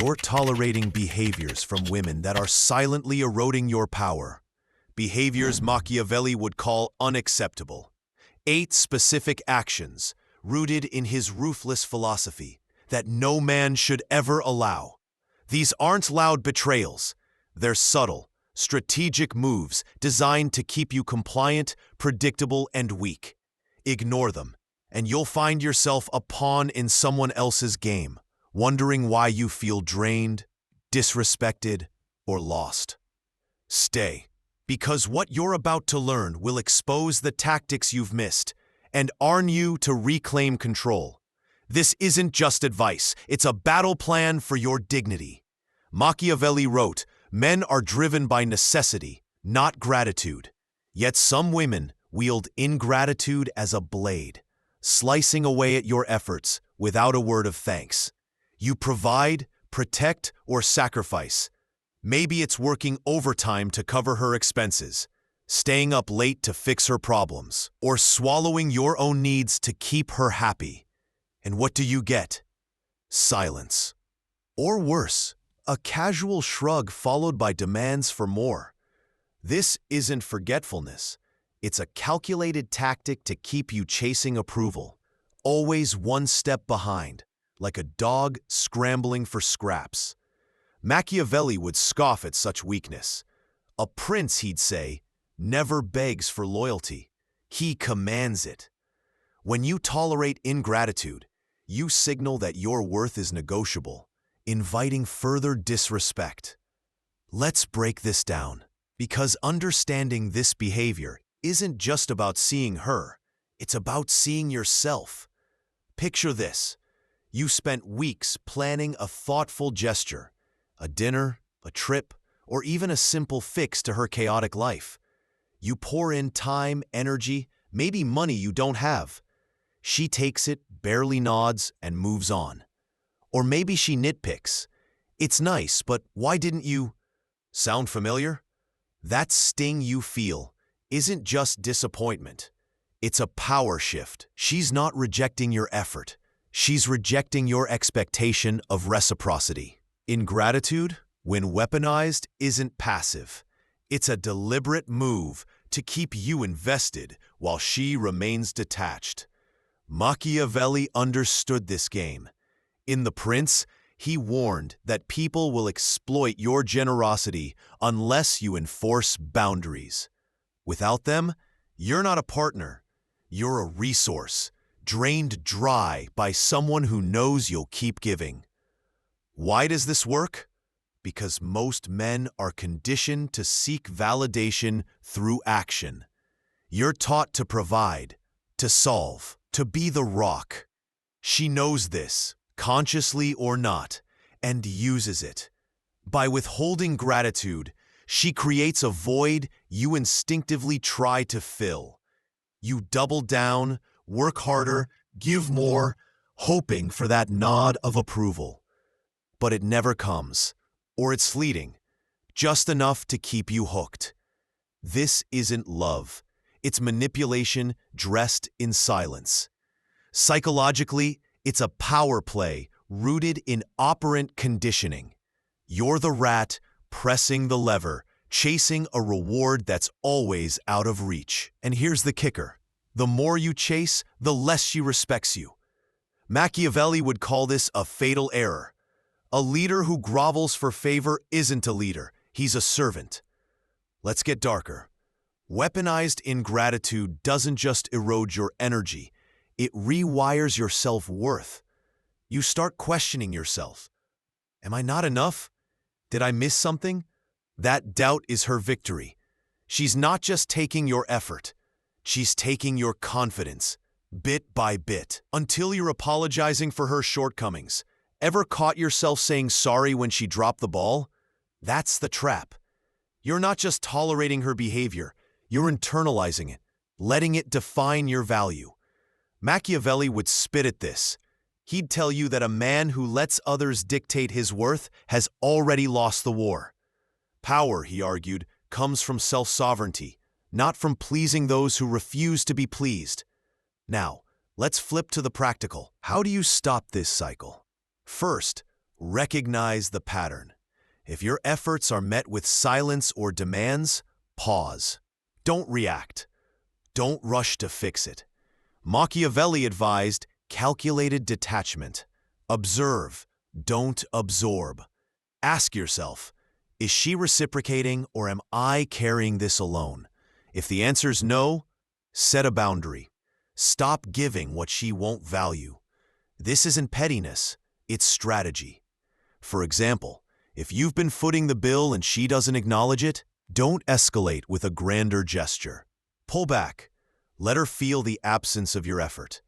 You're tolerating behaviors from women that are silently eroding your power. Behaviors Machiavelli would call unacceptable. 8 specific actions, rooted in his ruthless philosophy, that no man should ever allow. These aren't loud betrayals. They're subtle, strategic moves designed to keep you compliant, predictable, and weak. Ignore them, and you'll find yourself a pawn in someone else's game, wondering why you feel drained, disrespected, or lost. Stay, because what you're about to learn will expose the tactics you've missed and arm you to reclaim control. This isn't just advice, it's a battle plan for your dignity. Machiavelli wrote, "Men are driven by necessity, not gratitude." Yet some women wield ingratitude as a blade, slicing away at your efforts without a word of thanks. You provide, protect, or sacrifice. Maybe it's working overtime to cover her expenses, staying up late to fix her problems, or swallowing your own needs to keep her happy. And what do you get? Silence. Or worse, a casual shrug followed by demands for more. This isn't forgetfulness. It's a calculated tactic to keep you chasing approval, always one step behind, like a dog scrambling for scraps. Machiavelli would scoff at such weakness. A prince, he'd say, never begs for loyalty. He commands it. When you tolerate ingratitude, you signal that your worth is negotiable, inviting further disrespect. Let's break this down, because understanding this behavior isn't just about seeing her, it's about seeing yourself. Picture this. You spent weeks planning a thoughtful gesture, a dinner, a trip, or even a simple fix to her chaotic life. You pour in time, energy, maybe money you don't have. She takes it, barely nods, and moves on. Or maybe she nitpicks. "It's nice, but why didn't you?" Sound familiar? That sting you feel isn't just disappointment. It's a power shift. She's not rejecting your effort. She's rejecting your expectation of reciprocity. Ingratitude, when weaponized, isn't passive. It's a deliberate move to keep you invested while she remains detached. Machiavelli understood this game. In The Prince, he warned that people will exploit your generosity unless you enforce boundaries. Without them, you're not a partner. You're a resource, drained dry by someone who knows you'll keep giving. Why does this work? Because most men are conditioned to seek validation through action. You're taught to provide, to solve, to be the rock. She knows this, consciously or not, and uses it. By withholding gratitude, she creates a void you instinctively try to fill. You double down, work harder, give more, hoping for that nod of approval. But it never comes, or it's fleeting, just enough to keep you hooked. This isn't love. It's manipulation dressed in silence. Psychologically, it's a power play rooted in operant conditioning. You're the rat pressing the lever, chasing a reward that's always out of reach. And here's the kicker. The more you chase, the less she respects you. Machiavelli would call this a fatal error. A leader who grovels for favor isn't a leader, he's a servant. Let's get darker. Weaponized ingratitude doesn't just erode your energy, it rewires your self-worth. You start questioning yourself. Am I not enough? Did I miss something? That doubt is her victory. She's not just taking your effort, she's taking your confidence, bit by bit, until you're apologizing for her shortcomings. Ever caught yourself saying sorry when she dropped the ball? That's the trap. You're not just tolerating her behavior, you're internalizing it, letting it define your value. Machiavelli would spit at this. He'd tell you that a man who lets others dictate his worth has already lost the war. Power, he argued, comes from self-sovereignty, not from pleasing those who refuse to be pleased. Now, let's flip to the practical. How do you stop this cycle? First, Recognize the pattern. If your efforts are met with silence or demands, pause. Don't react. Don't rush to fix it. Machiavelli advised calculated detachment. Observe, don't absorb. Ask yourself, is she reciprocating or am I carrying this alone? If the answer's no, set a boundary. Stop giving what she won't value. This isn't pettiness, it's strategy. For example, if you've been footing the bill and she doesn't acknowledge it, don't escalate with a grander gesture. Pull back. Let her feel the absence of your effort.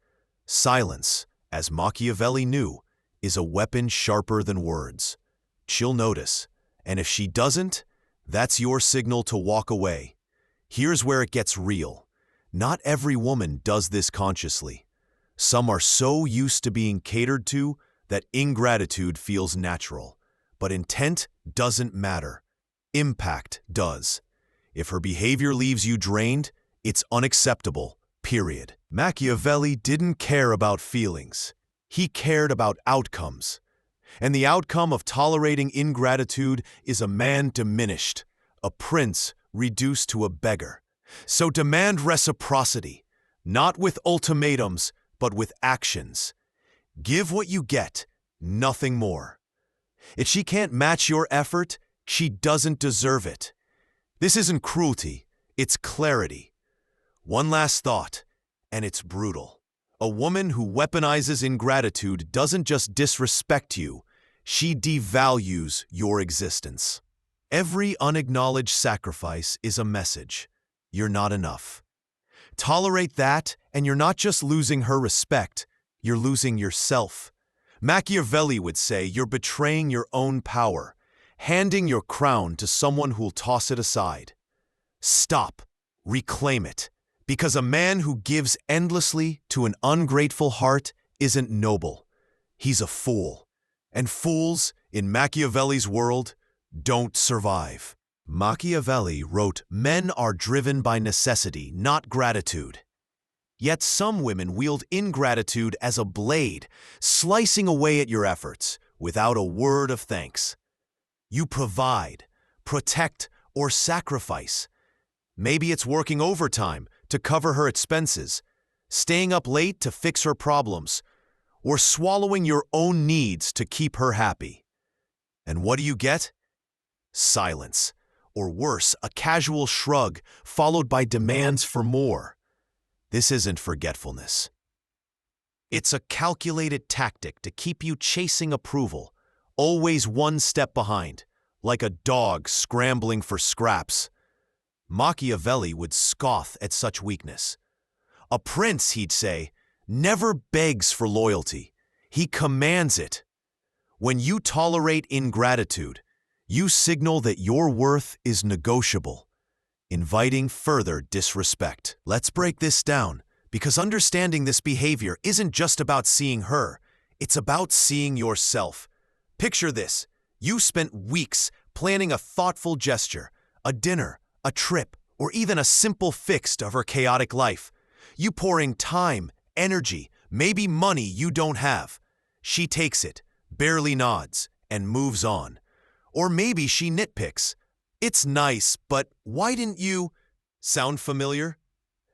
Silence, as Machiavelli knew, is a weapon sharper than words. She'll notice, and if she doesn't, that's your signal to walk away. Here's where it gets real. Not every woman does this consciously. Some are so used to being catered to that ingratitude feels natural. But intent doesn't matter. Impact does. If her behavior leaves you drained, it's unacceptable, period. Machiavelli didn't care about feelings. He cared about outcomes. And the outcome of tolerating ingratitude is a man diminished, a prince reduced to a beggar. So demand reciprocity, not with ultimatums, but with actions. Give what you get, nothing more. If she can't match your effort, she doesn't deserve it. This isn't cruelty, it's clarity. One last thought, and it's brutal. A woman who weaponizes ingratitude doesn't just disrespect you, she devalues your existence. Every unacknowledged sacrifice is a message. You're not enough. Tolerate that, and you're not just losing her respect, you're losing yourself. Machiavelli would say you're betraying your own power, handing your crown to someone who'll toss it aside. Stop. Reclaim it. Because a man who gives endlessly to an ungrateful heart isn't noble. He's a fool. And fools, in Machiavelli's world, don't survive. Machiavelli wrote, "Men are driven by necessity, not gratitude." Yet some women wield ingratitude as a blade, slicing away at your efforts without a word of thanks. You provide, protect, or sacrifice. Maybe it's working overtime to cover her expenses, staying up late to fix her problems, or swallowing your own needs to keep her happy. And what do you get? Silence, or worse, a casual shrug followed by demands for more. This isn't forgetfulness. It's a calculated tactic to keep you chasing approval, always one step behind, like a dog scrambling for scraps. Machiavelli would scoff at such weakness. A prince, he'd say, never begs for loyalty. He commands it. When you tolerate ingratitude, you signal that your worth is negotiable, inviting further disrespect. Let's break this down, because understanding this behavior isn't just about seeing her, it's about seeing yourself. Picture this. You spent weeks planning a thoughtful gesture, a dinner, a trip, or even a simple fix of her chaotic life. You pouring time, energy, maybe money you don't have. She takes it, barely nods, and moves on. Or maybe she nitpicks. It's nice, but why didn't you? Sound familiar?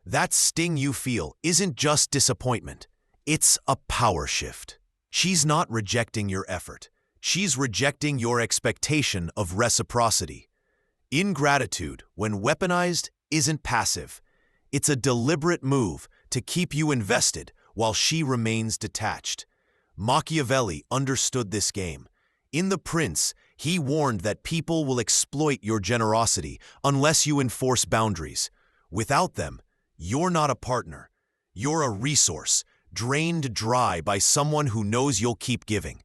That sting you feel isn't just disappointment. It's a power shift. She's not rejecting your effort. She's rejecting your expectation of reciprocity. Ingratitude, when weaponized, isn't passive. It's a deliberate move to keep you invested while she remains detached. Machiavelli understood this game. In The Prince, he warned that people will exploit your generosity unless you enforce boundaries. Without them, you're not a partner. You're a resource, drained dry by someone who knows you'll keep giving.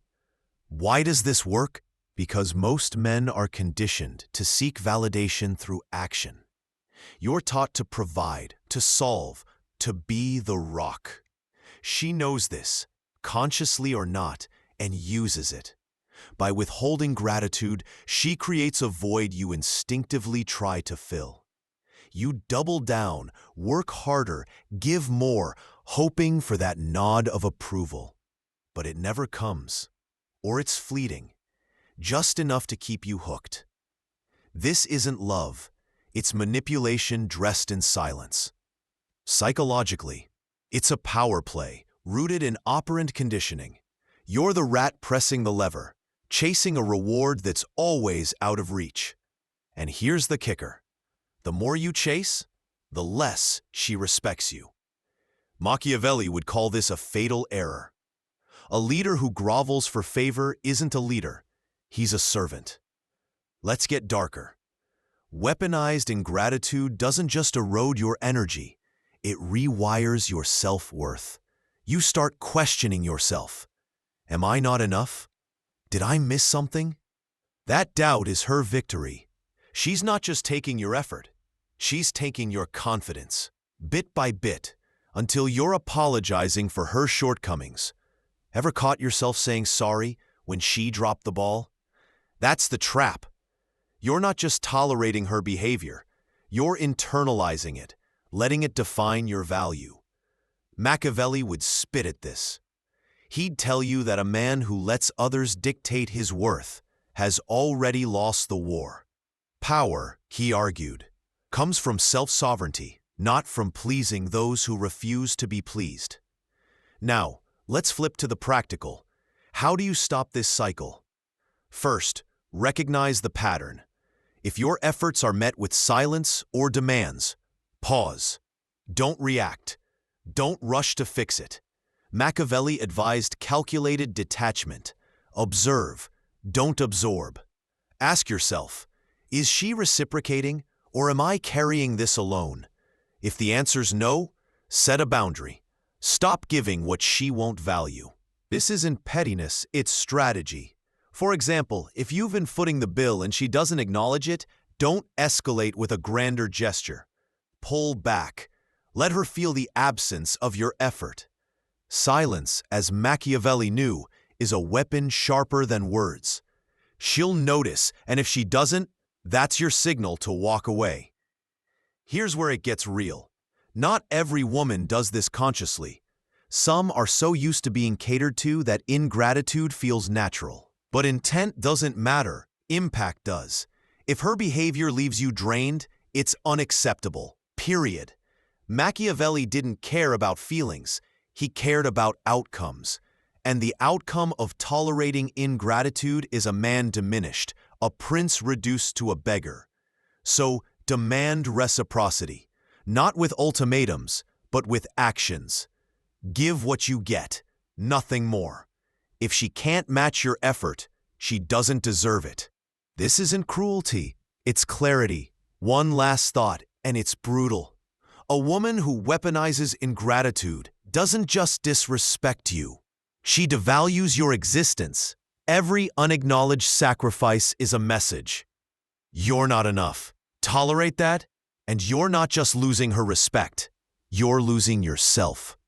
Why does this work? Because most men are conditioned to seek validation through action. You're taught to provide, to solve, to be the rock. She knows this, consciously or not, and uses it. By withholding gratitude, she creates a void you instinctively try to fill. You double down, work harder, give more, hoping for that nod of approval. But it never comes. or it's fleeting, just enough to keep you hooked. This isn't love, it's manipulation dressed in silence. Psychologically, it's a power play rooted in operant conditioning. You're the rat pressing the lever, chasing a reward that's always out of reach. And here's the kicker. The more you chase, the less she respects you. Machiavelli would call this a fatal error. A leader who grovels for favor isn't a leader, he's a servant. Let's get darker. Weaponized ingratitude doesn't just erode your energy, it rewires your self-worth. You start questioning yourself. Am I not enough? Did I miss something? That doubt is her victory. She's not just taking your effort, she's taking your confidence, bit by bit, until you're apologizing for her shortcomings. Ever caught yourself saying sorry when she dropped the ball? That's the trap. You're not just tolerating her behavior, you're internalizing it, letting it define your value. Machiavelli would spit at this. He'd tell you that a man who lets others dictate his worth has already lost the war. Power, he argued, comes from self-sovereignty, not from pleasing those who refuse to be pleased. Now, let's flip to the practical. How do you stop this cycle? First, recognize the pattern. If your efforts are met with silence or demands, pause. Don't react. Don't rush to fix it. Machiavelli advised calculated detachment. Observe, don't absorb. Ask yourself, is she reciprocating, or am I carrying this alone? If the answer's no, set a boundary. Stop giving what she won't value. This isn't pettiness, it's strategy. For example, if you've been footing the bill and she doesn't acknowledge it, don't escalate with a grander gesture. Pull back. Let her feel the absence of your effort. Silence, as Machiavelli knew, is a weapon sharper than words. She'll notice, and if she doesn't, that's your signal to walk away. Here's where it gets real. Not every woman does this consciously. Some are so used to being catered to that ingratitude feels natural. But intent doesn't matter, impact does. If her behavior leaves you drained, it's unacceptable, period. Machiavelli didn't care about feelings, he cared about outcomes. And the outcome of tolerating ingratitude is a man diminished, a prince reduced to a beggar. So demand reciprocity, not with ultimatums, but with actions. Give what you get, nothing more. If she can't match your effort, she doesn't deserve it. This isn't cruelty, it's clarity. One last thought, and it's brutal. A woman who weaponizes ingratitude doesn't just disrespect you. She devalues your existence. Every unacknowledged sacrifice is a message. You're not enough. Tolerate that, and you're not just losing her respect. You're losing yourself.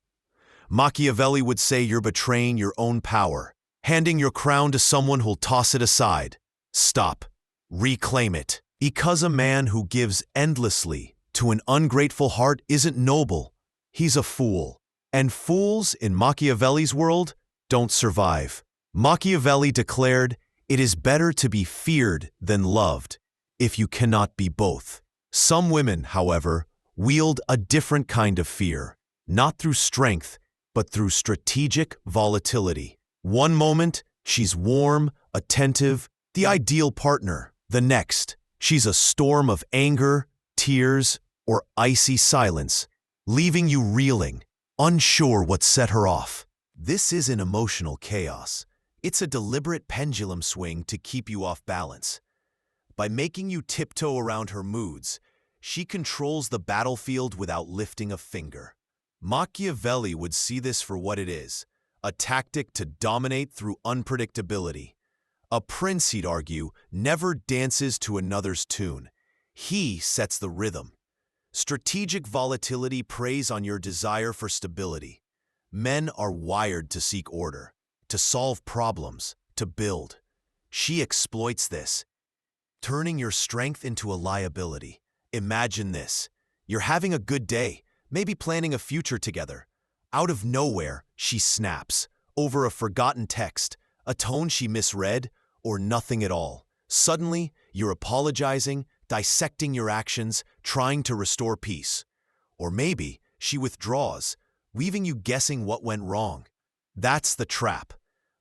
Machiavelli would say you're betraying your own power, handing your crown to someone who'll toss it aside. Stop. Reclaim it. Because a man who gives endlessly to an ungrateful heart isn't noble, he's a fool. And fools, in Machiavelli's world, don't survive. Machiavelli declared, "It is better to be feared than loved, if you cannot be both." Some women, however, wield a different kind of fear, not through strength, but through strategic volatility. One moment, she's warm, attentive, the ideal partner. The next, she's a storm of anger, tears, or icy silence, leaving you reeling, unsure what set her off. This isn't emotional chaos. It's a deliberate pendulum swing to keep you off balance. By making you tiptoe around her moods, she controls the battlefield without lifting a finger. Machiavelli would see this for what it is, a tactic to dominate through unpredictability. A prince, he'd argue, never dances to another's tune. He sets the rhythm. Strategic volatility preys on your desire for stability. Men are wired to seek order, to solve problems, to build. She exploits this, turning your strength into a liability. Imagine this. You're having a good day, maybe planning a future together. Out of nowhere, she snaps. Over a forgotten text, a tone she misread, or nothing at all. Suddenly, you're apologizing, dissecting your actions, trying to restore peace. Or maybe she withdraws, leaving you guessing what went wrong. That's the trap.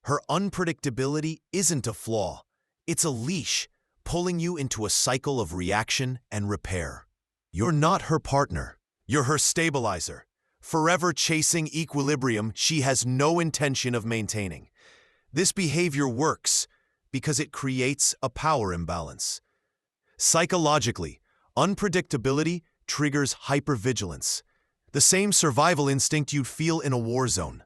Her unpredictability isn't a flaw. It's a leash, pulling you into a cycle of reaction and repair. You're not her partner. You're her stabilizer, forever chasing equilibrium she has no intention of maintaining. This behavior works because it creates a power imbalance. Psychologically, unpredictability triggers hypervigilance, the same survival instinct you'd feel in a war zone.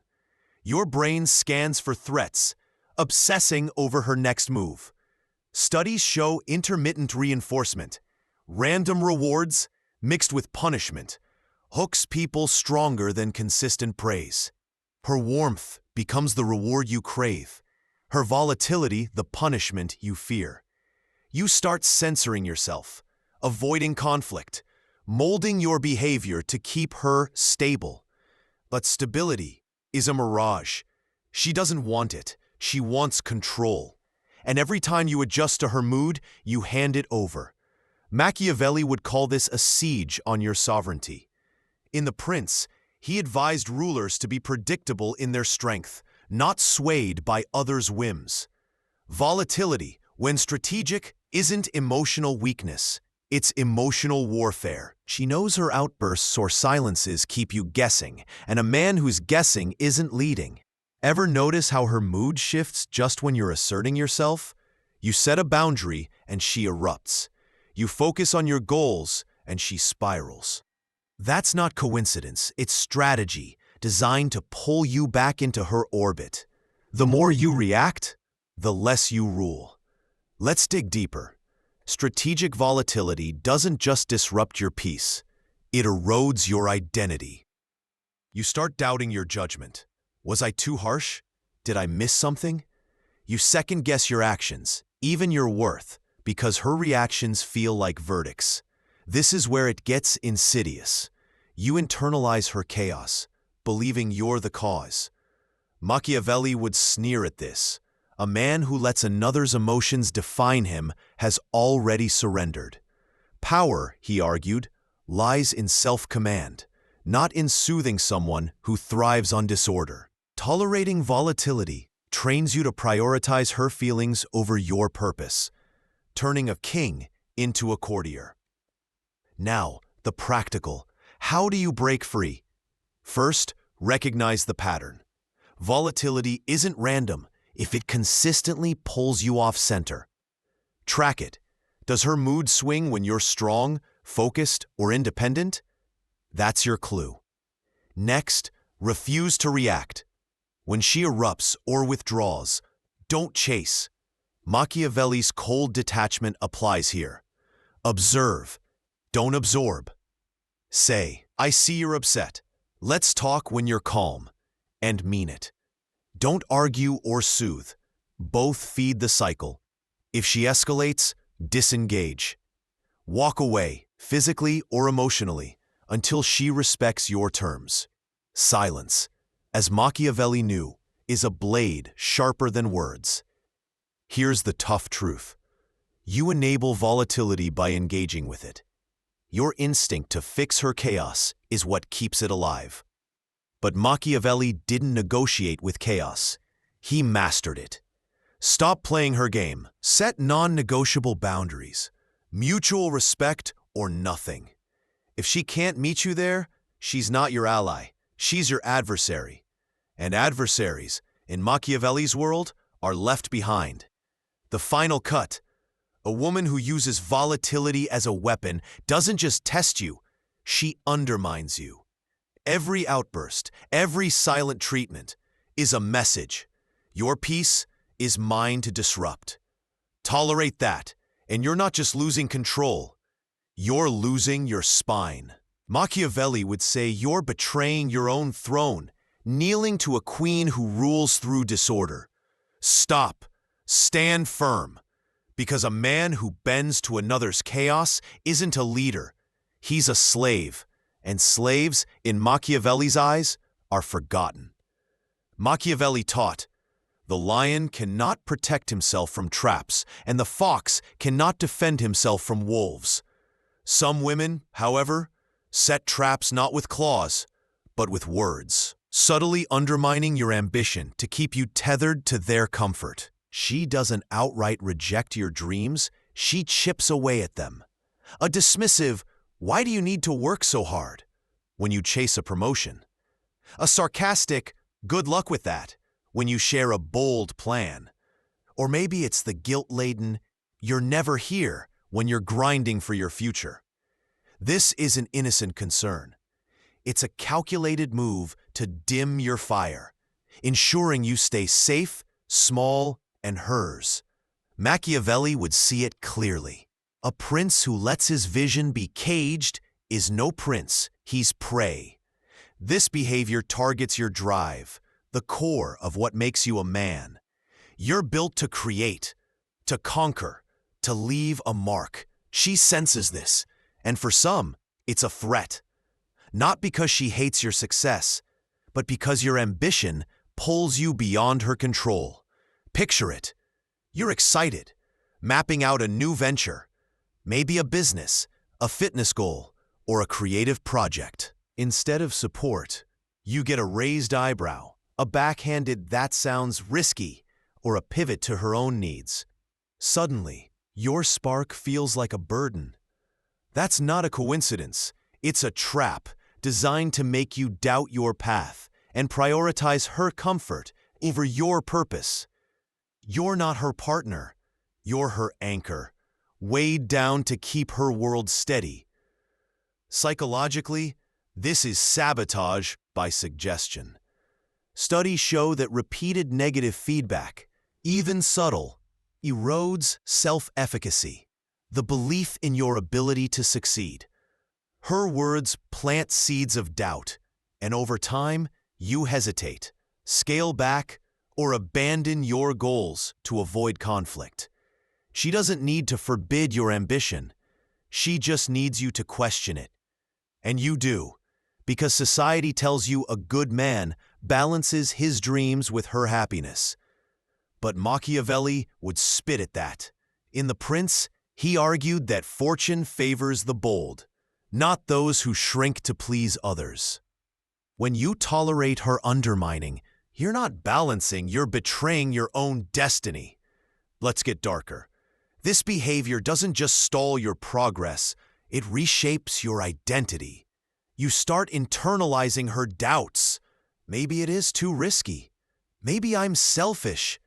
Your brain scans for threats, obsessing over her next move. Studies show intermittent reinforcement, random rewards mixed with punishment, hooks people stronger than consistent praise. Her warmth becomes the reward you crave, her volatility the punishment you fear. You start censoring yourself, avoiding conflict, molding your behavior to keep her stable. But stability is a mirage. She doesn't want it. She wants control. And every time you adjust to her mood, you hand it over. Machiavelli would call this a siege on your sovereignty. In The Prince, he advised rulers to be predictable in their strength, not swayed by others' whims. Volatility, when strategic, isn't emotional weakness. It's emotional warfare. She knows her outbursts or silences keep you guessing, and a man who's guessing isn't leading. Ever notice how her mood shifts just when you're asserting yourself? You set a boundary, and she erupts. You focus on your goals, and she spirals. That's not coincidence, it's strategy, designed to pull you back into her orbit. The more you react, the less you rule. Let's dig deeper. Strategic volatility doesn't just disrupt your peace, it erodes your identity. You start doubting your judgment. Was I too harsh? Did I miss something? You second-guess your actions, even your worth, because her reactions feel like verdicts. This is where it gets insidious. You internalize her chaos, believing you're the cause. Machiavelli would sneer at this. A man who lets another's emotions define him has already surrendered. Power, he argued, lies in self-command, not in soothing someone who thrives on disorder. Tolerating volatility trains you to prioritize her feelings over your purpose, turning a king into a courtier. Now, the practical. How do you break free? First, recognize the pattern. Volatility isn't random if it consistently pulls you off center. Track it. Does her mood swing when you're strong, focused, or independent? That's your clue. Next, refuse to react. When she erupts or withdraws, don't chase. Machiavelli's cold detachment applies here. Observe, don't absorb. Say, I see you're upset. Let's talk when you're calm, and mean it. Don't argue or soothe. Both feed the cycle. If she escalates, disengage. Walk away, physically or emotionally, until she respects your terms. Silence, as Machiavelli knew, is a blade sharper than words. Here's the tough truth. You enable volatility by engaging with it. Your instinct to fix her chaos is what keeps it alive. But Machiavelli didn't negotiate with chaos. He mastered it. Stop playing her game. Set non-negotiable boundaries. Mutual respect or nothing. If she can't meet you there, she's not your ally. She's your adversary. And adversaries, in Machiavelli's world, are left behind. The final cut. A woman who uses volatility as a weapon doesn't just test you, she undermines you. Every outburst, every silent treatment is a message. Your peace is mine to disrupt. Tolerate that, and you're not just losing control, you're losing your spine. Machiavelli would say you're betraying your own throne, kneeling to a queen who rules through disorder. Stop. Stand firm. Because a man who bends to another's chaos isn't a leader. He's a slave. And slaves, in Machiavelli's eyes, are forgotten. Machiavelli taught, The lion cannot protect himself from traps, and the fox cannot defend himself from wolves. Some women, however, set traps not with claws, but with words, subtly undermining your ambition to keep you tethered to their comfort. She doesn't outright reject your dreams, she chips away at them. A dismissive, "Why do you need to work so hard?" when you chase a promotion. A sarcastic, "Good luck with that," when you share a bold plan. Or maybe it's the guilt-laden, "You're never here," when you're grinding for your future. This is an innocent concern. It's a calculated move to dim your fire, ensuring you stay safe, small, and hers. Machiavelli would see it clearly. A prince who lets his vision be caged is no prince, he's prey. This behavior targets your drive, the core of what makes you a man. You're built to create, to conquer, to leave a mark. She senses this, and for some, it's a threat. Not because she hates your success, but because your ambition pulls you beyond her control. Picture it. You're excited, mapping out a new venture, maybe a business, a fitness goal, or a creative project. Instead of support, you get a raised eyebrow, a backhanded "that sounds risky," or a pivot to her own needs. Suddenly, your spark feels like a burden. That's not a coincidence. It's a trap designed to make you doubt your path and prioritize her comfort over your purpose. You're not her partner. You're her anchor, weighed down to keep her world steady. Psychologically, this is sabotage by suggestion. Studies show that repeated negative feedback, even subtle, erodes self-efficacy, the belief in your ability to succeed. Her words plant seeds of doubt, and over time, you hesitate, scale back, or abandon your goals to avoid conflict. She doesn't need to forbid your ambition. She just needs you to question it. And you do, because society tells you a good man balances his dreams with her happiness. But Machiavelli would spit at that. In The Prince, he argued that fortune favors the bold, not those who shrink to please others. When you tolerate her undermining, you're not balancing, you're betraying your own destiny. Let's get darker. This behavior doesn't just stall your progress, it reshapes your identity. You start internalizing her doubts. Maybe it is too risky. Maybe I'm selfish.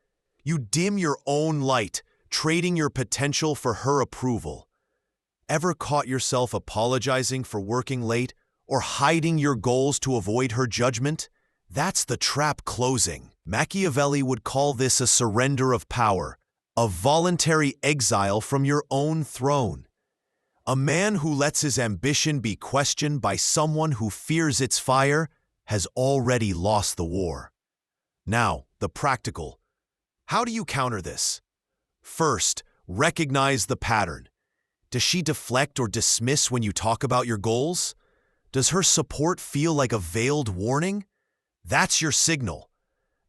You dim your own light, trading your potential for her approval. Ever caught yourself apologizing for working late or hiding your goals to avoid her judgment? That's the trap closing. Machiavelli would call this a surrender of power, a voluntary exile from your own throne. A man who lets his ambition be questioned by someone who fears its fire has already lost the war. Now, the practical. How do you counter this? First, recognize the pattern. Does she deflect or dismiss when you talk about your goals? Does her support feel like a veiled warning? That's your signal.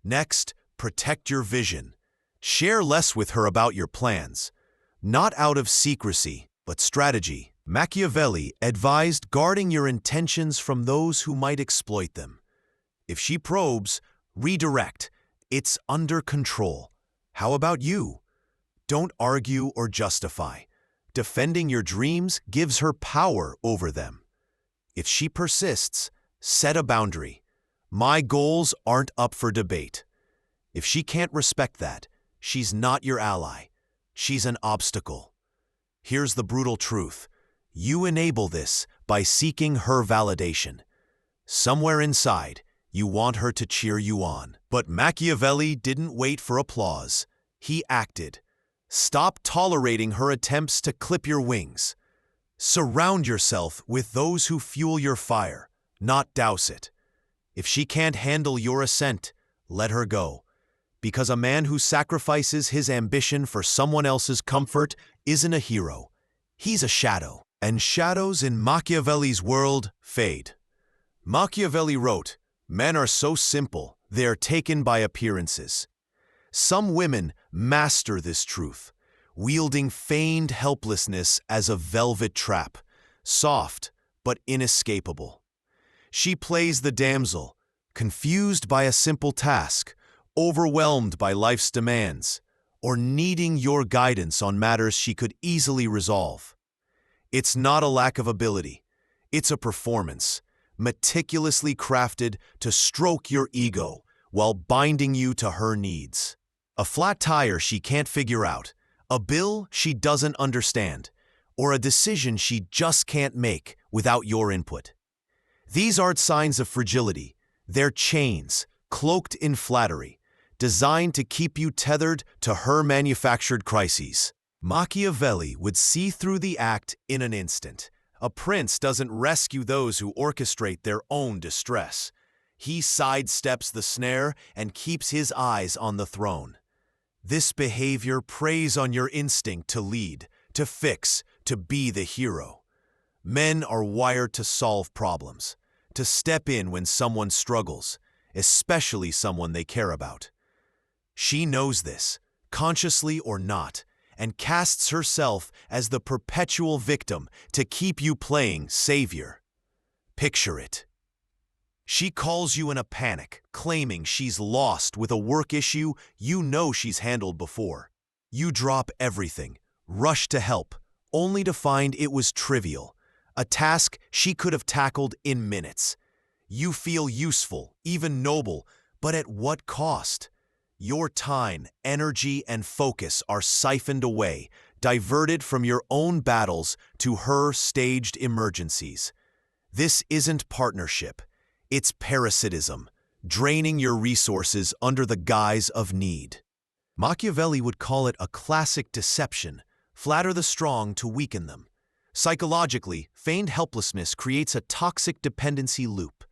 Next, protect your vision. Share less with her about your plans, not out of secrecy, but strategy. Machiavelli advised guarding your intentions from those who might exploit them. If she probes, redirect. It's under control. How about you? Don't argue or justify. Defending your dreams gives her power over them. If she persists, set a boundary. My goals aren't up for debate. If she can't respect that, she's not your ally. She's an obstacle. Here's the brutal truth. You enable this by seeking her validation. Somewhere inside, you want her to cheer you on. But Machiavelli didn't wait for applause. He acted. Stop tolerating her attempts to clip your wings. Surround yourself with those who fuel your fire, not douse it. If she can't handle your ascent, let her go. Because a man who sacrifices his ambition for someone else's comfort isn't a hero. He's a shadow. And shadows in Machiavelli's world fade. Machiavelli wrote, "Men are so simple, they are taken by appearances." Some women master this truth, wielding feigned helplessness as a velvet trap, soft but inescapable. She plays the damsel, confused by a simple task, overwhelmed by life's demands, or needing your guidance on matters she could easily resolve. It's not a lack of ability, it's a performance, meticulously crafted to stroke your ego while binding you to her needs. A flat tire she can't figure out, a bill she doesn't understand, or a decision she just can't make without your input. These aren't signs of fragility, they're chains, cloaked in flattery, designed to keep you tethered to her manufactured crises. Machiavelli would see through the act in an instant. A prince doesn't rescue those who orchestrate their own distress. He sidesteps the snare and keeps his eyes on the throne. This behavior preys on your instinct to lead, to fix, to be the hero. Men are wired to solve problems, to step in when someone struggles, especially someone they care about. She knows this, consciously or not, and casts herself as the perpetual victim to keep you playing savior. Picture it. She calls you in a panic, claiming she's lost with a work issue you know she's handled before. You drop everything, rush to help, only to find it was trivial, a task she could have tackled in minutes. You feel useful, even noble, but at what cost? Your time, energy, and focus are siphoned away, diverted from your own battles to her staged emergencies. This isn't partnership. It's parasitism, draining your resources under the guise of need. Machiavelli would call it a classic deception, flatter the strong to weaken them. Psychologically, feigned helplessness creates a toxic dependency loop.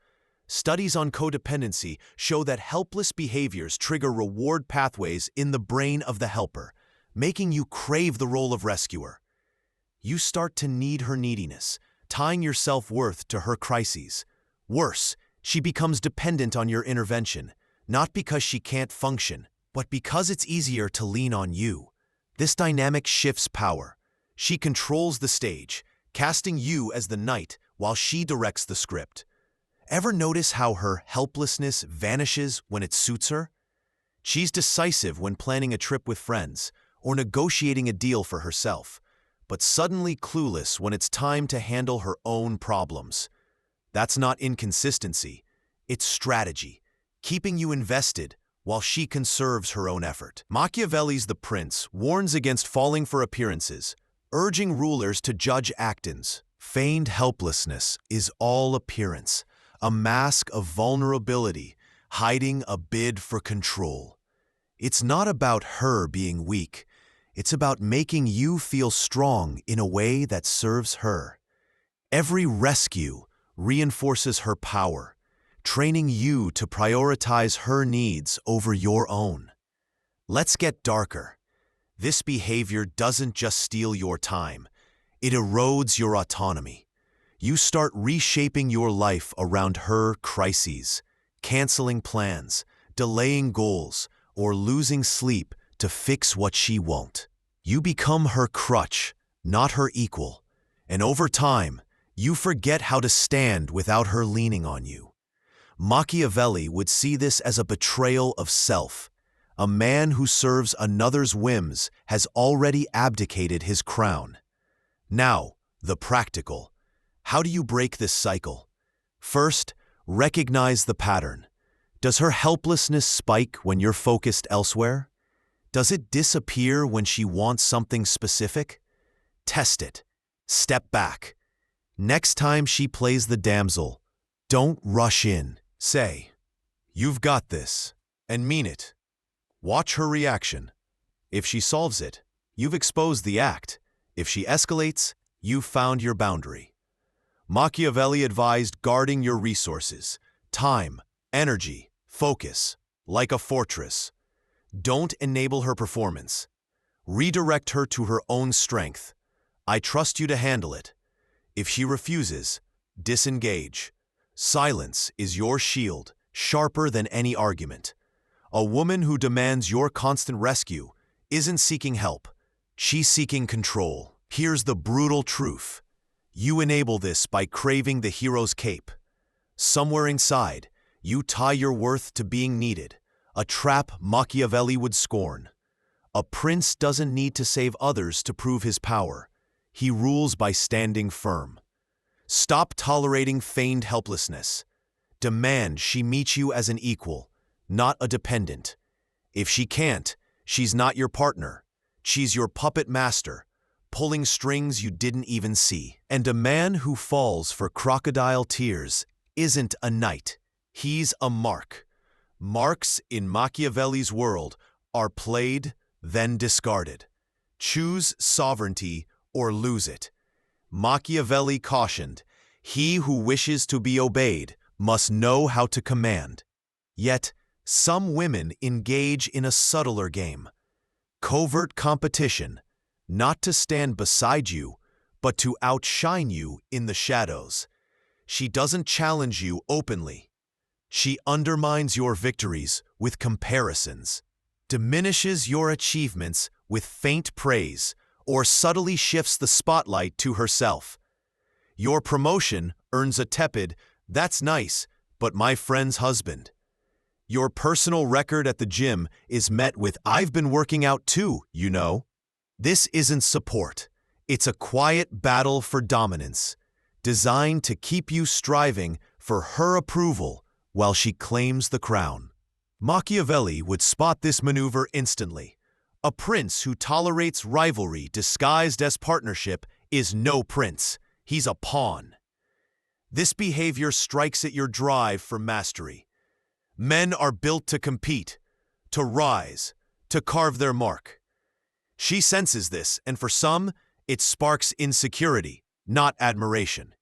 Studies on codependency show that helpless behaviors trigger reward pathways in the brain of the helper, making you crave the role of rescuer. You start to need her neediness, tying your self-worth to her crises. Worse, she becomes dependent on your intervention, not because she can't function, but because it's easier to lean on you. This dynamic shifts power. She controls the stage, casting you as the knight while she directs the script. Ever notice how her helplessness vanishes when it suits her? She's decisive when planning a trip with friends or negotiating a deal for herself, but suddenly clueless when it's time to handle her own problems. That's not inconsistency, it's strategy, keeping you invested while she conserves her own effort. Machiavelli's The Prince warns against falling for appearances, urging rulers to judge actions. Feigned helplessness is all appearance, a mask of vulnerability, hiding a bid for control. It's not about her being weak. It's about making you feel strong in a way that serves her. Every rescue reinforces her power, training you to prioritize her needs over your own. Let's get darker. This behavior doesn't just steal your time, it erodes your autonomy. You start reshaping your life around her crises, canceling plans, delaying goals, or losing sleep to fix what she won't. You become her crutch, not her equal, and over time, you forget how to stand without her leaning on you. Machiavelli would see this as a betrayal of self. A man who serves another's whims has already abdicated his crown. Now, the practical. How do you break this cycle? First, recognize the pattern. Does her helplessness spike when you're focused elsewhere? Does it disappear when she wants something specific? Test it. Step back. Next time she plays the damsel, don't rush in. Say, "You've got this," and mean it. Watch her reaction. If she solves it, you've exposed the act. If she escalates, you've found your boundary. Machiavelli advised guarding your resources, time, energy, focus, like a fortress. Don't enable her performance. Redirect her to her own strength. I trust you to handle it. If she refuses, disengage. Silence is your shield, sharper than any argument. A woman who demands your constant rescue isn't seeking help. She's seeking control. Here's the brutal truth. You enable this by craving the hero's cape. Somewhere inside, you tie your worth to being needed, a trap Machiavelli would scorn. A prince doesn't need to save others to prove his power. He rules by standing firm. Stop tolerating feigned helplessness. Demand she meet you as an equal, not a dependent. If she can't, she's not your partner. She's your puppet master, pulling strings you didn't even see. And a man who falls for crocodile tears isn't a knight. He's a mark. Marks in Machiavelli's world are played, then discarded. Choose sovereignty or lose it. Machiavelli cautioned, he who wishes to be obeyed must know how to command. Yet, some women engage in a subtler game. Covert competition, not to stand beside you, but to outshine you in the shadows. She doesn't challenge you openly. She undermines your victories with comparisons, diminishes your achievements with faint praise, or subtly shifts the spotlight to herself. Your promotion earns a tepid, "That's nice, but my friend's husband." Your personal record at the gym is met with, "I've been working out too, you know." This isn't support. It's a quiet battle for dominance, designed to keep you striving for her approval while she claims the crown. Machiavelli would spot this maneuver instantly. A prince who tolerates rivalry disguised as partnership is no prince. He's a pawn. This behavior strikes at your drive for mastery. Men are built to compete, to rise, to carve their mark. She senses this, and for some, it sparks insecurity, not admiration.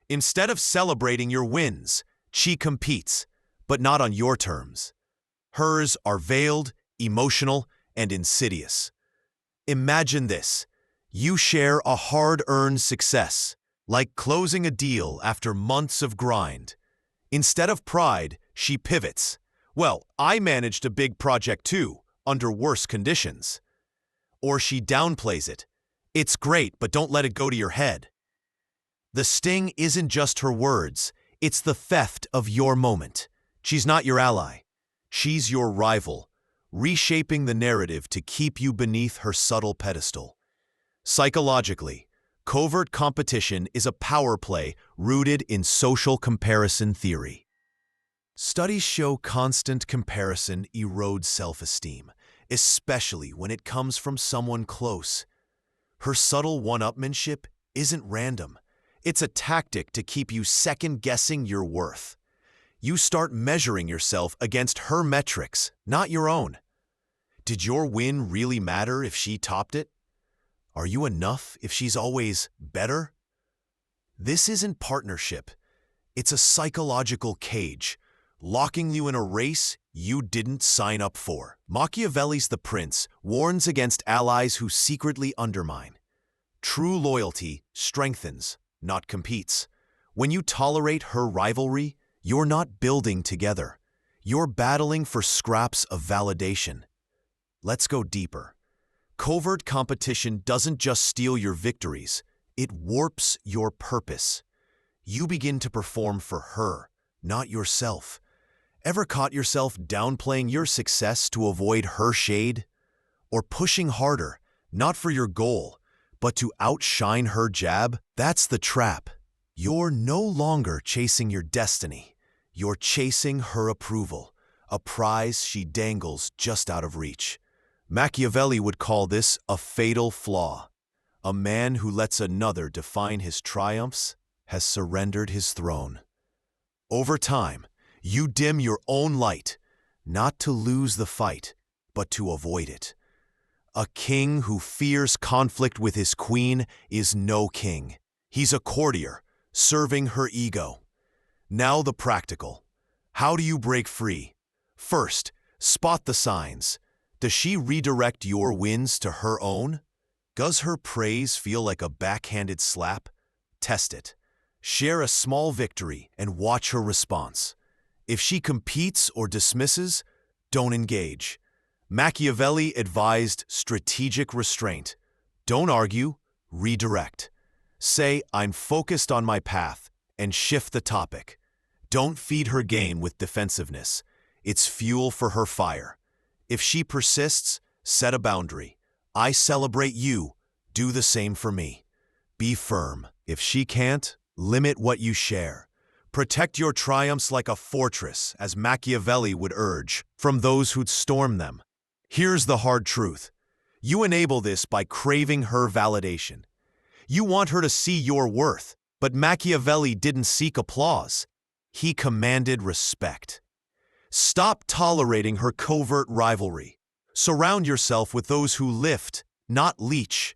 Instead of celebrating your wins, she competes, but not on your terms. Hers are veiled, emotional, and insidious. Imagine this. You share a hard-earned success, like closing a deal after months of grind. Instead of pride, she pivots. "Well, I managed a big project too, under worse conditions." Or she downplays it. "It's great, but don't let it go to your head." The sting isn't just her words, it's the theft of your moment. She's not your ally. She's your rival, reshaping the narrative to keep you beneath her subtle pedestal. Psychologically, covert competition is a power play rooted in social comparison theory. Studies show constant comparison erodes self-esteem, especially when it comes from someone close. Her subtle one-upmanship isn't random. It's a tactic to keep you second-guessing your worth. You start measuring yourself against her metrics, not your own. Did your win really matter if she topped it? Are you enough if she's always better? This isn't partnership. It's a psychological cage, locking you in a race you didn't sign up for. Machiavelli's The Prince warns against allies who secretly undermine. True loyalty strengthens, not competes. When you tolerate her rivalry, you're not building together. You're battling for scraps of validation. Let's go deeper. Covert competition doesn't just steal your victories, it warps your purpose. You begin to perform for her, not yourself. Ever caught yourself downplaying your success to avoid her shade? Or pushing harder, not for your goal, but to outshine her jab? That's the trap. You're no longer chasing your destiny. You're chasing her approval, a prize she dangles just out of reach. Machiavelli would call this a fatal flaw. A man who lets another define his triumphs has surrendered his throne. Over time, you dim your own light, not to lose the fight, but to avoid it. A king who fears conflict with his queen is no king. He's a courtier, serving her ego. Now the practical. How do you break free? First, spot the signs. Does she redirect your wins to her own? Does her praise feel like a backhanded slap? Test it. Share a small victory and watch her response. If she competes or dismisses, don't engage. Machiavelli advised strategic restraint. Don't argue, redirect. Say, I'm focused on my path, and shift the topic. Don't feed her game with defensiveness. It's fuel for her fire. If she persists, set a boundary. I celebrate you. Do the same for me. Be firm. If she can't, limit what you share. Protect your triumphs like a fortress, as Machiavelli would urge, from those who'd storm them. Here's the hard truth. You enable this by craving her validation. You want her to see your worth, but Machiavelli didn't seek applause. He commanded respect. Stop tolerating her covert rivalry. Surround yourself with those who lift, not leech.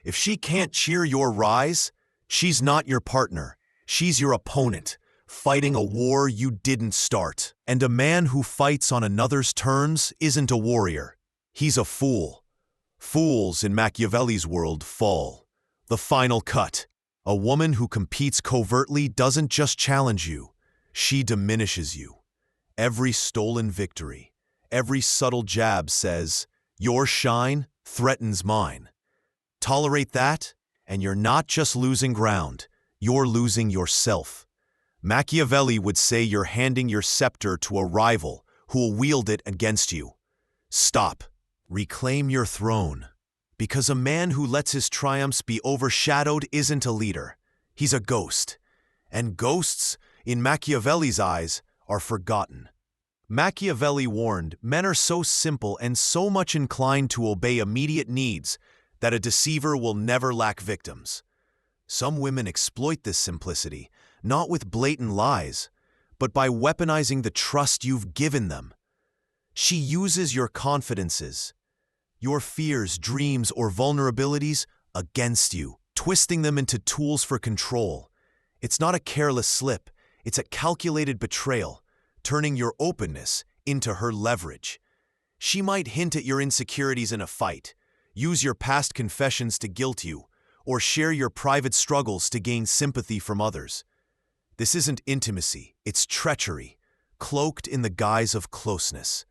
If she can't cheer your rise, she's not your partner. She's your opponent, fighting a war you didn't start. And a man who fights on another's terms isn't a warrior. He's a fool. Fools in Machiavelli's world fall. The final cut. A woman who competes covertly doesn't just challenge you. She diminishes you. Every stolen victory, every subtle jab says, your shine threatens mine. Tolerate that, and you're not just losing ground, you're losing yourself. Machiavelli would say you're handing your scepter to a rival who will wield it against you. Stop. Reclaim your throne. Because a man who lets his triumphs be overshadowed isn't a leader. He's a ghost. And ghosts, in Machiavelli's eyes, are forgotten. Machiavelli warned, men are so simple and so much inclined to obey immediate needs that a deceiver will never lack victims. Some women exploit this simplicity, not with blatant lies, but by weaponizing the trust you've given them. She uses your confidences, your fears, dreams, or vulnerabilities against you, twisting them into tools for control. It's not a careless slip, it's a calculated betrayal, turning your openness into her leverage. She might hint at your insecurities in a fight, use your past confessions to guilt you, or share your private struggles to gain sympathy from others. This isn't intimacy, it's treachery, cloaked in the guise of closeness.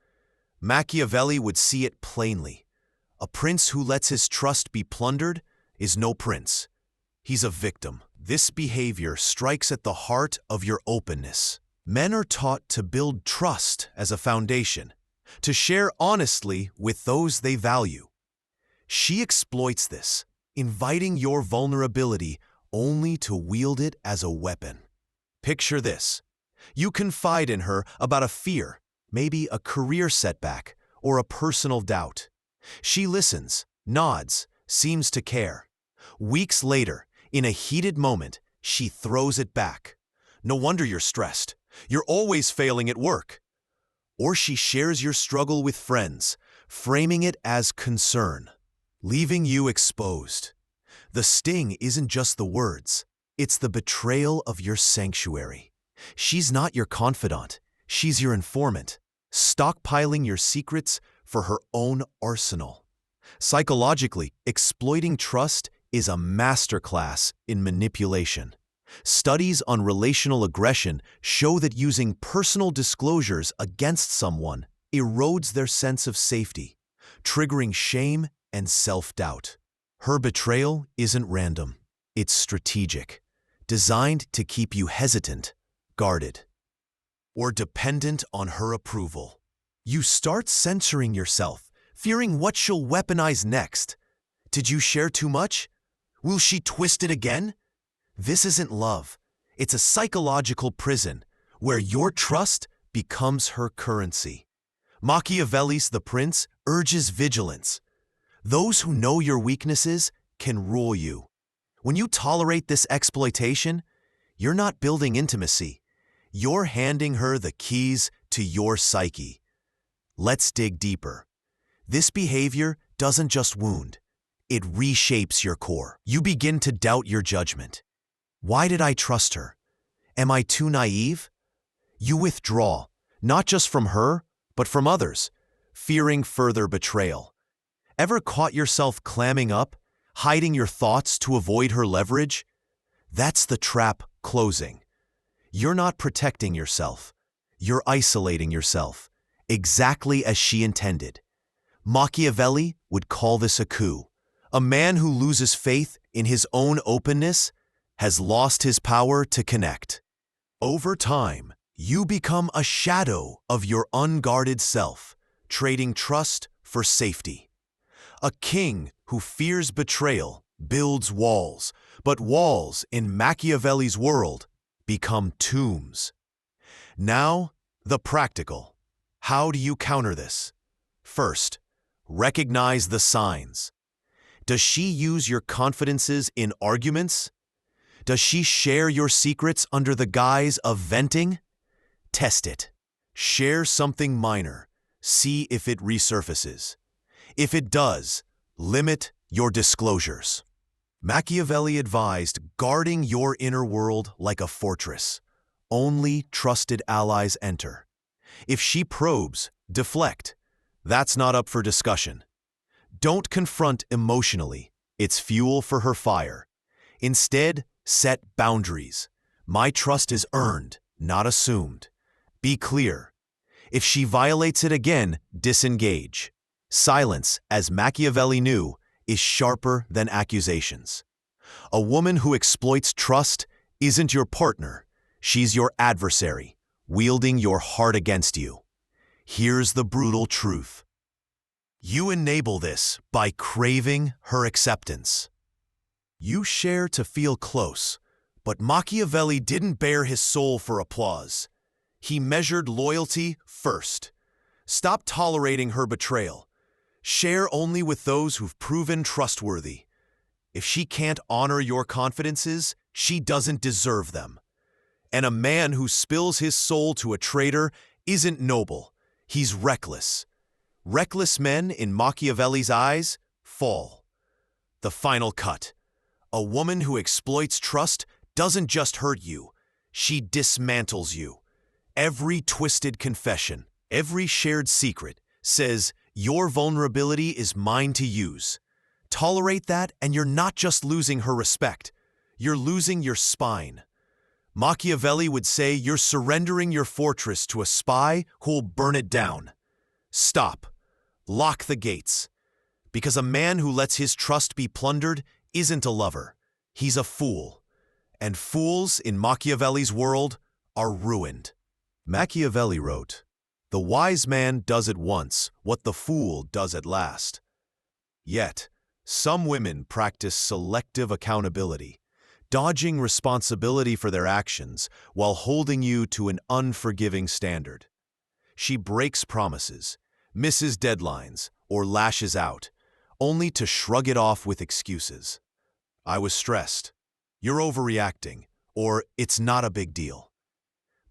Machiavelli would see it plainly. A prince who lets his trust be plundered is no prince. He's a victim. This behavior strikes at the heart of your openness. Men are taught to build trust as a foundation, to share honestly with those they value. She exploits this, inviting your vulnerability only to wield it as a weapon. Picture this. You confide in her about a fear, maybe a career setback or a personal doubt. She listens, nods, seems to care. Weeks later, in a heated moment, she throws it back. No wonder you're stressed. You're always failing at work. Or she shares your struggle with friends, framing it as concern, leaving you exposed. The sting isn't just the words. It's the betrayal of your sanctuary. She's not your confidant. She's your informant, stockpiling your secrets for her own arsenal. Psychologically, exploiting trust is a masterclass in manipulation. Studies on relational aggression show that using personal disclosures against someone erodes their sense of safety, triggering shame and self-doubt. Her betrayal isn't random. It's strategic, designed to keep you hesitant, guarded, or dependent on her approval. You start censoring yourself, fearing what she'll weaponize next. Did you share too much? Will she twist it again? This isn't love. It's a psychological prison where your trust becomes her currency. Machiavelli's The Prince urges vigilance. Those who know your weaknesses can rule you. When you tolerate this exploitation, you're not building intimacy. You're handing her the keys to your psyche. Let's dig deeper. This behavior doesn't just wound. It reshapes your core. You begin to doubt your judgment. Why did I trust her? Am I too naive? You withdraw, not just from her, but from others, fearing further betrayal. Ever caught yourself clamming up, hiding your thoughts to avoid her leverage? That's the trap closing. You're not protecting yourself. You're isolating yourself. exactly as she intended. Machiavelli would call this a coup. A man who loses faith in his own openness has lost his power to connect. Over time, you become a shadow of your unguarded self, trading trust for safety. A king who fears betrayal builds walls, but walls in Machiavelli's world become tombs. Now, the practical. How do you counter this? First, recognize the signs. Does she use your confidences in arguments? Does she share your secrets under the guise of venting? Test it. Share something minor. See if it resurfaces. If it does, limit your disclosures. Machiavelli advised guarding your inner world like a fortress. Only trusted allies enter. If she probes, deflect. That's not up for discussion. Don't confront emotionally. It's fuel for her fire. Instead, set boundaries. My trust is earned, not assumed. Be clear. If she violates it again, disengage. Silence, as Machiavelli knew, is sharper than accusations. A woman who exploits trust isn't your partner. She's your adversary, wielding your heart against you. Here's the brutal truth. You enable this by craving her acceptance. You share to feel close, but Machiavelli didn't bare his soul for applause. He measured loyalty first. Stop tolerating her betrayal. Share only with those who've proven trustworthy. If she can't honor your confidences, she doesn't deserve them. And a man who spills his soul to a traitor isn't noble. He's reckless. Reckless men, in Machiavelli's eyes, fall. The final cut. A woman who exploits trust doesn't just hurt you. She dismantles you. Every twisted confession, every shared secret says, your vulnerability is mine to use. Tolerate that, and you're not just losing her respect. You're losing your spine. Machiavelli would say you're surrendering your fortress to a spy who'll burn it down. Stop. Lock the gates. Because a man who lets his trust be plundered isn't a lover. He's a fool. And fools in Machiavelli's world are ruined. Machiavelli wrote, "The wise man does at once what the fool does at last." Yet, some women practice selective accountability, dodging responsibility for their actions while holding you to an unforgiving standard. She breaks promises, misses deadlines, or lashes out, only to shrug it off with excuses. I was stressed. You're overreacting, or it's not a big deal.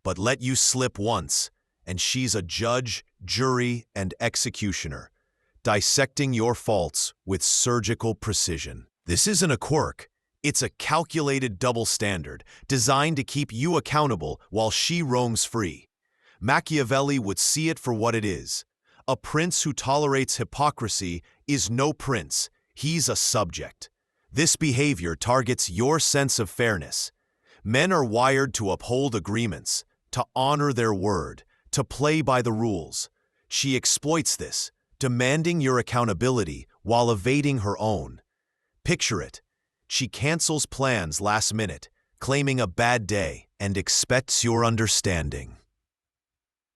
But let you slip once, and she's a judge, jury, and executioner, dissecting your faults with surgical precision. This isn't a quirk. It's a calculated double standard designed to keep you accountable while she roams free. Machiavelli would see it for what it is. A prince who tolerates hypocrisy is no prince. He's a subject. This behavior targets your sense of fairness. Men are wired to uphold agreements, to honor their word, to play by the rules. She exploits this, demanding your accountability while evading her own. Picture it. She cancels plans last minute, claiming a bad day, and expects your understanding.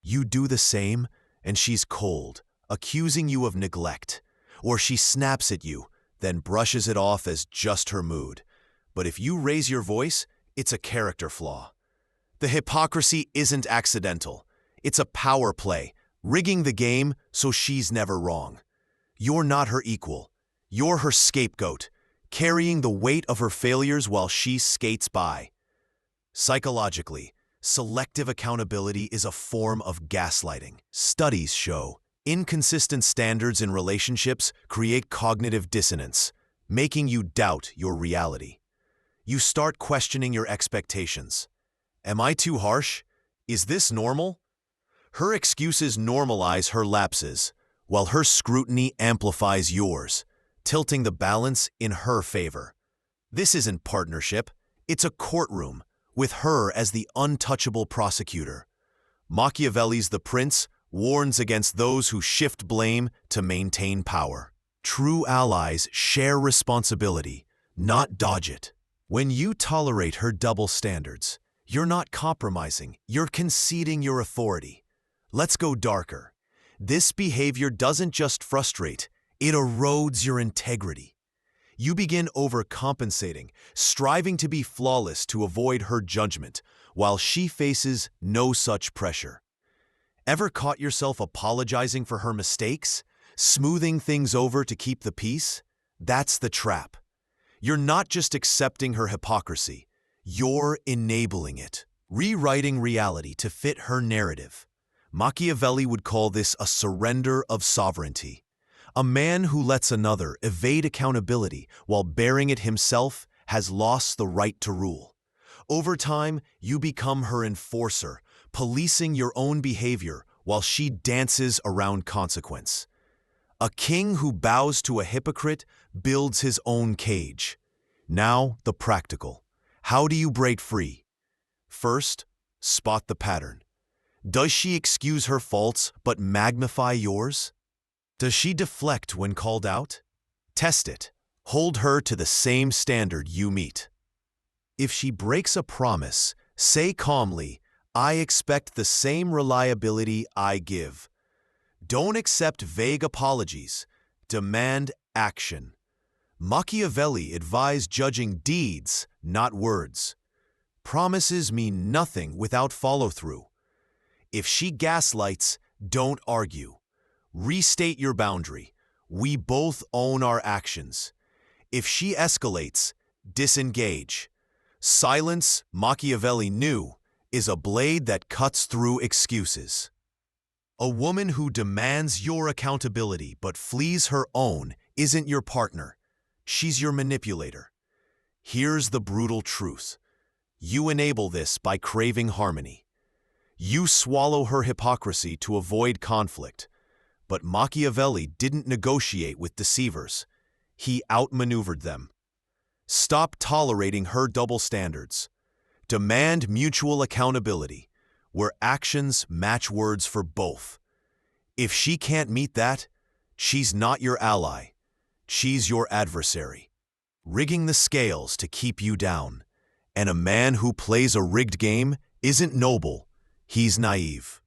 You do the same, and she's cold, accusing you of neglect. Or she snaps at you, then brushes it off as just her mood. But if you raise your voice, it's a character flaw. The hypocrisy isn't accidental. It's a power play, rigging the game so she's never wrong. You're not her equal. You're her scapegoat, carrying the weight of her failures while she skates by. Psychologically, selective accountability is a form of gaslighting. Studies show inconsistent standards in relationships create cognitive dissonance, making you doubt your reality. You start questioning your expectations. Am I too harsh? Is this normal? Her excuses normalize her lapses, while her scrutiny amplifies yours, tilting the balance in her favor. This isn't partnership, it's a courtroom, with her as the untouchable prosecutor. Machiavelli's The Prince warns against those who shift blame to maintain power. True allies share responsibility, not dodge it. When you tolerate her double standards, you're not compromising, you're conceding your authority. Let's go darker. This behavior doesn't just frustrate, it erodes your integrity. You begin overcompensating, striving to be flawless to avoid her judgment, while she faces no such pressure. Ever caught yourself apologizing for her mistakes, smoothing things over to keep the peace? That's the trap. You're not just accepting her hypocrisy, you're enabling it, rewriting reality to fit her narrative. Machiavelli would call this a surrender of sovereignty. A man who lets another evade accountability while bearing it himself has lost the right to rule. Over time, you become her enforcer, policing your own behavior while she dances around consequence. A king who bows to a hypocrite builds his own cage. Now, the practical. How do you break free? First, spot the pattern. Does she excuse her faults but magnify yours? Does she deflect when called out? Test it. Hold her to the same standard you meet. If she breaks a promise, say calmly, "I expect the same reliability I give." Don't accept vague apologies. Demand action. Machiavelli advised judging deeds, not words. Promises mean nothing without follow-through. If she gaslights, don't argue. Restate your boundary. We both own our actions. If she escalates, disengage. Silence, Machiavelli knew, is a blade that cuts through excuses. A woman who demands your accountability but flees her own isn't your partner. She's your manipulator. Here's the brutal truth. You enable this by craving harmony. You swallow her hypocrisy to avoid conflict. But Machiavelli didn't negotiate with deceivers. He outmaneuvered them. Stop tolerating her double standards. Demand mutual accountability, where actions match words for both. If she can't meet that, she's not your ally. She's your adversary, rigging the scales to keep you down. And a man who plays a rigged game isn't noble, he's naive.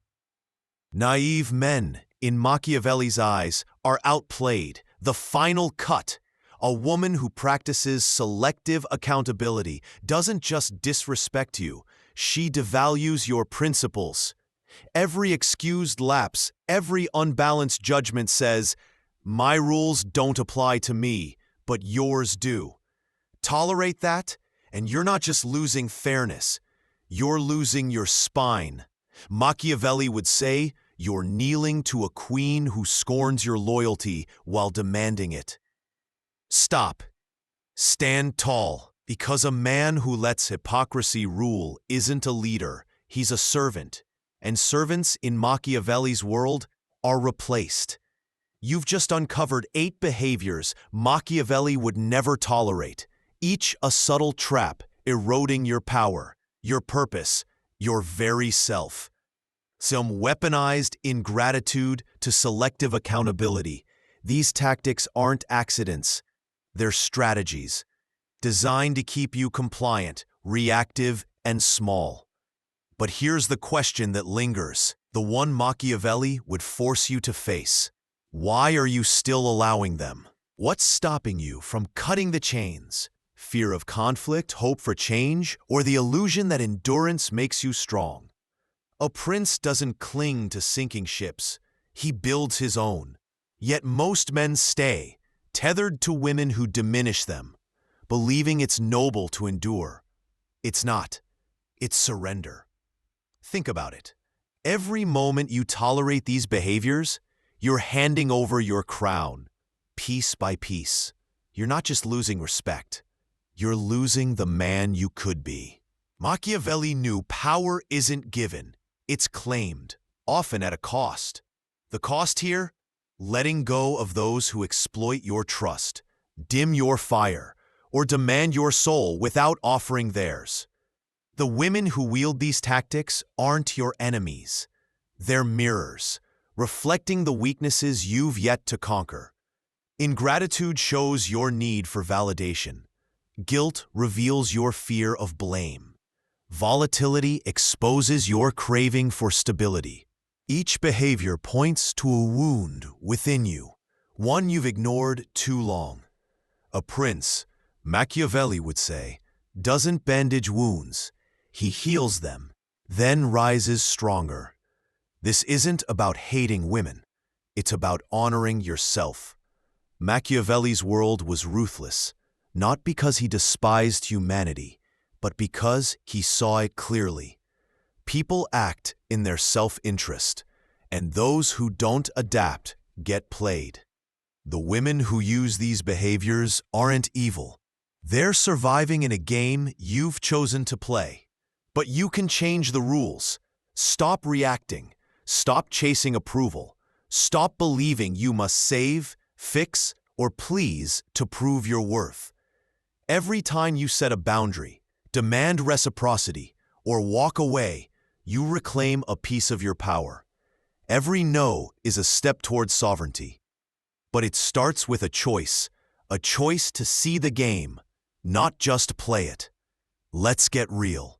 Naive men, in Machiavelli's eyes, are outplayed, the final cut. A woman who practices selective accountability doesn't just disrespect you, she devalues your principles. Every excused lapse, every unbalanced judgment says, "My rules don't apply to me, but yours do." Tolerate that, and you're not just losing fairness, you're losing your spine. Machiavelli would say, you're kneeling to a queen who scorns your loyalty while demanding it. Stop. Stand tall, because a man who lets hypocrisy rule isn't a leader, he's a servant. And servants in Machiavelli's world are replaced. You've just uncovered 8 behaviors Machiavelli would never tolerate, each a subtle trap eroding your power, your purpose, your very self. Some weaponized ingratitude to selective accountability. These tactics aren't accidents. They're strategies, designed to keep you compliant, reactive, and small. But here's the question that lingers, the one Machiavelli would force you to face. Why are you still allowing them? What's stopping you from cutting the chains? Fear of conflict, hope for change, or the illusion that endurance makes you strong? A prince doesn't cling to sinking ships. He builds his own. Yet most men stay, tethered to women who diminish them, believing it's noble to endure. It's not. It's surrender. Think about it. Every moment you tolerate these behaviors, you're handing over your crown, piece by piece. You're not just losing respect. You're losing the man you could be. Machiavelli knew power isn't given. It's claimed, often at a cost. The cost here? Letting go of those who exploit your trust, dim your fire, or demand your soul without offering theirs. The women who wield these tactics aren't your enemies. They're mirrors, reflecting the weaknesses you've yet to conquer. Ingratitude shows your need for validation. Guilt reveals your fear of blame. Volatility exposes your craving for stability. Each behavior points to a wound within you, one you've ignored too long. A prince, Machiavelli would say, doesn't bandage wounds, he heals them, then rises stronger. This isn't about hating women, it's about honoring yourself. Machiavelli's world was ruthless, not because he despised humanity, but because he saw it clearly. People act in their self-interest, and those who don't adapt get played. The women who use these behaviors aren't evil. They're surviving in a game you've chosen to play. But you can change the rules. Stop reacting. Stop chasing approval. Stop believing you must save, fix, or please to prove your worth. Every time you set a boundary, demand reciprocity, or walk away, you reclaim a piece of your power. Every no is a step towards sovereignty. But it starts with a choice to see the game, not just play it. Let's get real.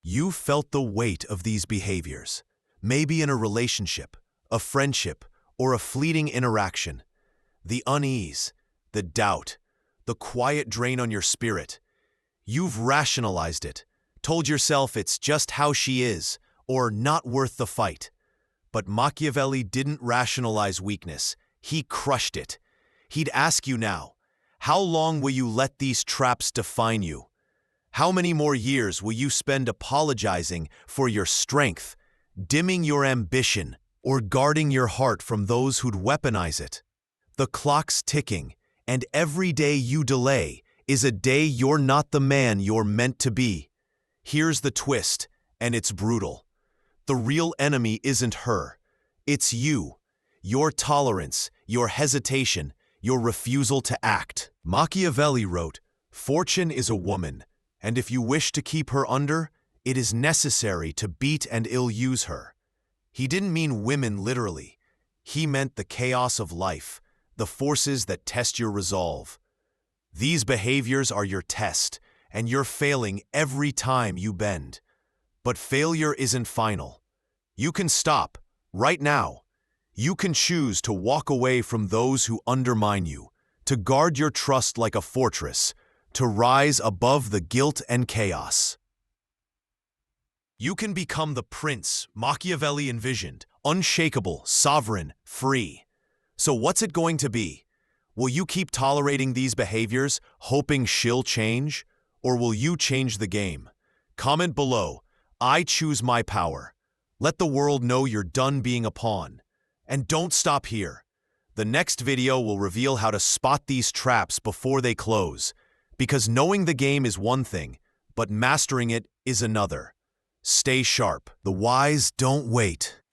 You felt the weight of these behaviors, maybe in a relationship, a friendship, or a fleeting interaction. The unease, the doubt, the quiet drain on your spirit. You've rationalized it, told yourself it's just how she is, or not worth the fight. But Machiavelli didn't rationalize weakness, he crushed it. He'd ask you now, how long will you let these traps define you? How many more years will you spend apologizing for your strength, dimming your ambition, or guarding your heart from those who'd weaponize it? The clock's ticking, and every day you delay is a day you're not the man you're meant to be. Here's the twist, and it's brutal. The real enemy isn't her. It's you. Your tolerance, your hesitation, your refusal to act. Machiavelli wrote, "Fortune is a woman, and if you wish to keep her under, it is necessary to beat and ill-use her." He didn't mean women literally. He meant the chaos of life, the forces that test your resolve. These behaviors are your test, and you're failing every time you bend. But failure isn't final. You can stop, right now. You can choose to walk away from those who undermine you, to guard your trust like a fortress, to rise above the guilt and chaos. You can become the prince Machiavelli envisioned, unshakable, sovereign, free. So what's it going to be? Will you keep tolerating these behaviors, hoping she'll change? Or will you change the game? Comment below, I choose my power. Let the world know you're done being a pawn. And don't stop here. The next video will reveal how to spot these traps before they close. Because knowing the game is one thing, but mastering it is another. Stay sharp. The wise don't wait.